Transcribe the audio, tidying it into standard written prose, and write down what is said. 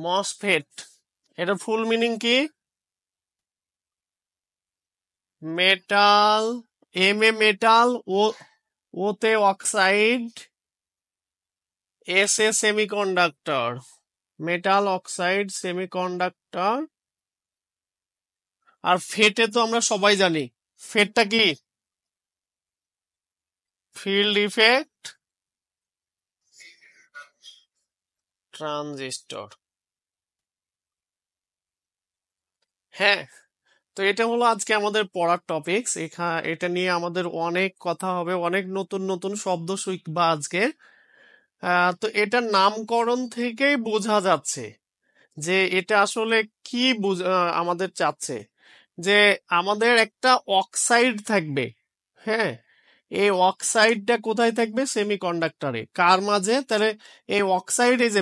MOSFET, এটা full meaning কি? Metal, M এ মেটাল, ও তে অক্সাইড, এস এ সেমিকন্ডাক্টর। Metal oxide semiconductor. আর ফেটে তো আমরা সবাই জানি, ফেটটা কি? Field effect transistor. হ্যাঁ, তো এটা হলো আজকে আমাদের পড়ার টপিকস। এটা নিয়ে আমাদের অনেক কথা হবে, অনেক নতুন নতুন শব্দ শিখবা আজকে। তো এটার নামকরণ থেকেই বোঝা যাচ্ছে যে এটা আসলে কি আমাদের চাচ্ছে যে আমাদের একটা অক্সাইড থাকবে। হ্যাঁ, এই অক্সাইডটা কোথায় থাকবে? সেমিকন্ডাক্টরে। কার মাঝে? তাহলে এই অক্সাইড, এই যে